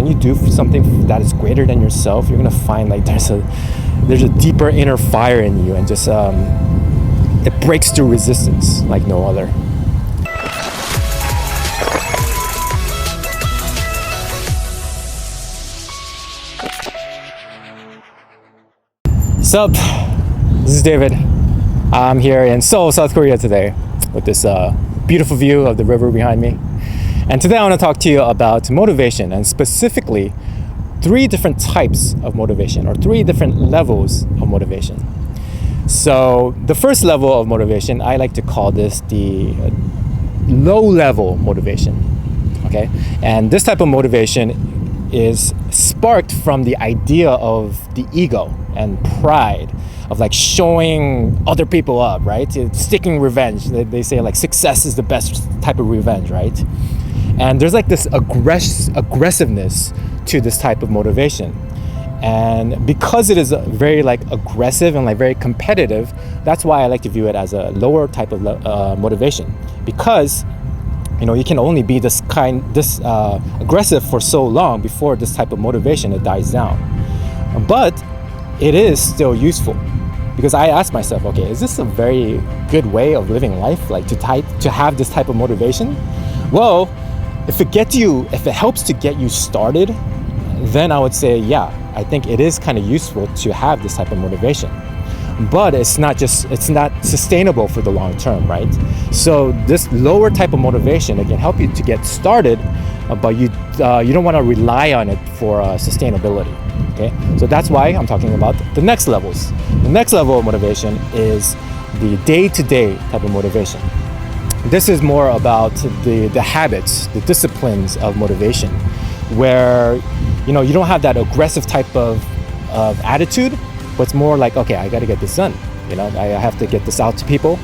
when you do something that is greater than yourself, you're gonna find like there's a deeper inner fire in you, and just it breaks through resistance like no other. What's up? This is David. I'm here in Seoul, South Korea today with this beautiful view of the river behind me. And today I want to talk to you about motivation, and specifically 3 different types of motivation, or 3 different levels of motivation. So the first level of motivation, I like to call this the low level motivation. Okay? And this type of motivation is sparked from the idea of the ego and pride of like showing other people up, right? It's seeking revenge. They say like success is the best type of revenge, right? And there's like this aggressiveness to this type of motivation. And because it is very like aggressive and like very competitive, that's why I like to view it as a lower type of motivation. Because you can only be this aggressive for so long before this type of motivation, it dies down. But it is still useful, because I ask myself, okay, is this a very good way of living life, like to have this type of motivation? Well, if it helps to get you started, then I would say, yeah, I think it is kind of useful to have this type of motivation. But it's not sustainable for the long term, right? So this lower type of motivation, it can help you to get started, but you don't want to rely on it for sustainability. Okay, so that's why I'm talking about the next levels. The next level of motivation is the day-to-day type of motivation. This is more about the habits, the disciplines of motivation, where you don't have that aggressive type of attitude. But it's more like, okay, I got to get this done. I have to get this out to people,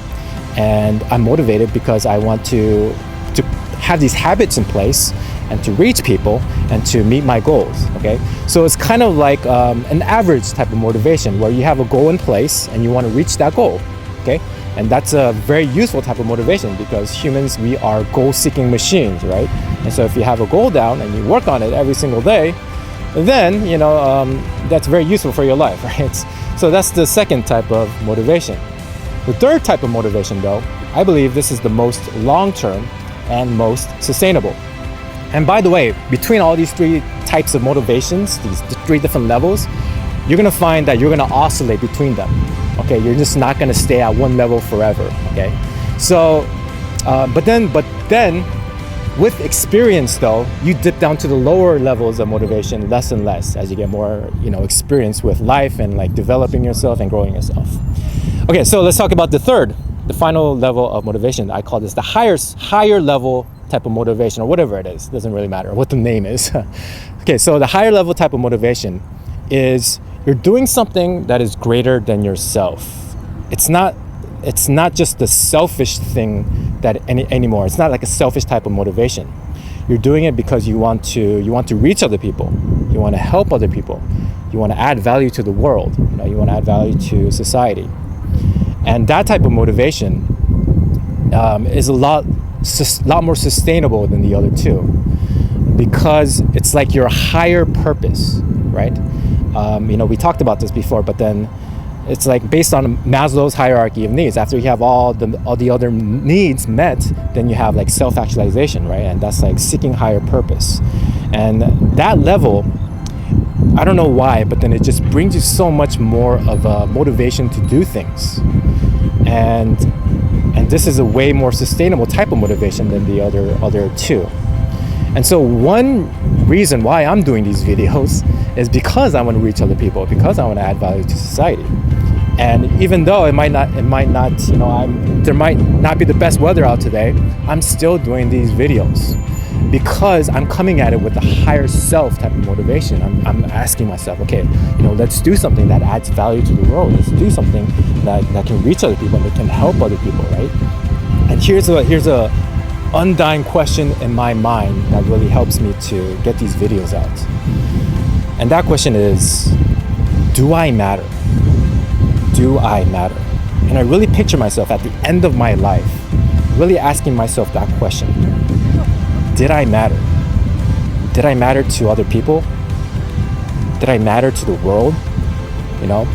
and I'm motivated because I want to have these habits in place and to reach people and to meet my goals. Okay, so it's kind of like an average type of motivation where you have a goal in place and you want to reach that goal. Okay, and that's a very useful type of motivation, because humans, we are goal-seeking machines, right? And so if you have a goal down and you work on it every single day, then that's very useful for your life, right? So that's the second type of motivation. The third type of motivation, though, I believe this is the most long-term and most sustainable. And by the way, between all these 3 types of motivations, these 3 different levels, you're gonna find that you're gonna oscillate between them. Okay, you're just not gonna stay at one level forever. Okay, so but then with experience, though, you dip down to the lower levels of motivation less and less as you get more, experience with life and like developing yourself and growing yourself. Okay, so let's talk about the final level of motivation. I call this the higher level type of motivation, or whatever it is. Doesn't really matter what the name is. Okay, so the higher level type of motivation is you're doing something that is greater than yourself. It's not just the selfish thing anymore. It's not like a selfish type of motivation. You're doing it because you want to reach other people. You want to help other people. You want to add value to the world. You want to add value to society. And that type of motivation is a lot more sustainable than the other 2, because it's like your higher purpose, right? We talked about this before, but then it's like based on Maslow's hierarchy of needs. After you have all the other needs met, then you have like self-actualization, right? And that's like seeking higher purpose. And that level, I don't know why, but then it just brings you so much more of a motivation to do things. And this is a way more sustainable type of motivation than the other 2. And so one reason why I'm doing these videos is because I want to reach other people, because I want to add value to society. And even though there might not be the best weather out today, I'm still doing these videos because I'm coming at it with a higher self type of motivation. I'm asking myself, okay, let's do something that adds value to the world. Let's do something that can reach other people and that can help other people, right? And here's a undying question in my mind that really helps me to get these videos out. And that question is, do I matter? Do I matter? And I really picture myself at the end of my life really asking myself that question. Did I matter? did I matter to other people? Did I matter to the world? You know?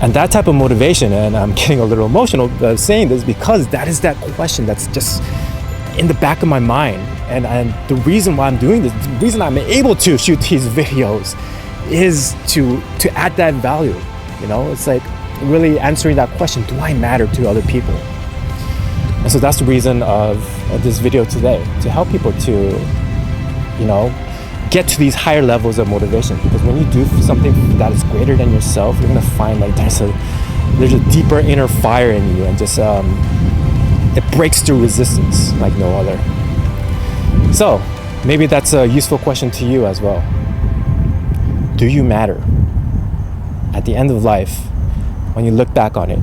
And that type of motivation, and I'm getting a little emotional saying this because that is that question that's just in the back of my mind. And the reason why I'm doing this, the reason I'm able to shoot these videos is to add that value. You know, it's like really answering that question, do I matter to other people? And so that's the reason of this video today, to help people to, you know, get to these higher levels of motivation. Because when you do something that is greater than yourself, you're gonna find like there's a deeper inner fire in you, and just it breaks through resistance like no other. So maybe that's a useful question to you as well. Do you matter? At the end of life, when you look back on it,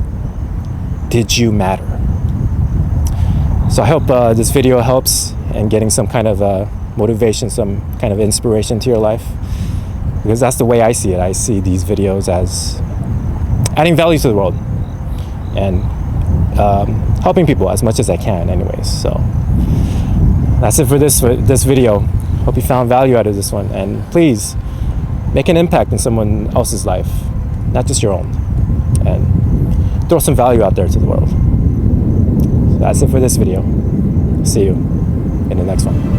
did you matter? So I hope this video helps in getting some kind of motivation, some kind of inspiration to your life, because that's the way I see it. I see these videos as adding value to the world and helping people as much as I can anyways. So that's it for this video. Hope you found value out of this one, and please make an impact in someone else's life, not just your own, and throw some value out there to the world. So that's it for this video. See you in the next one.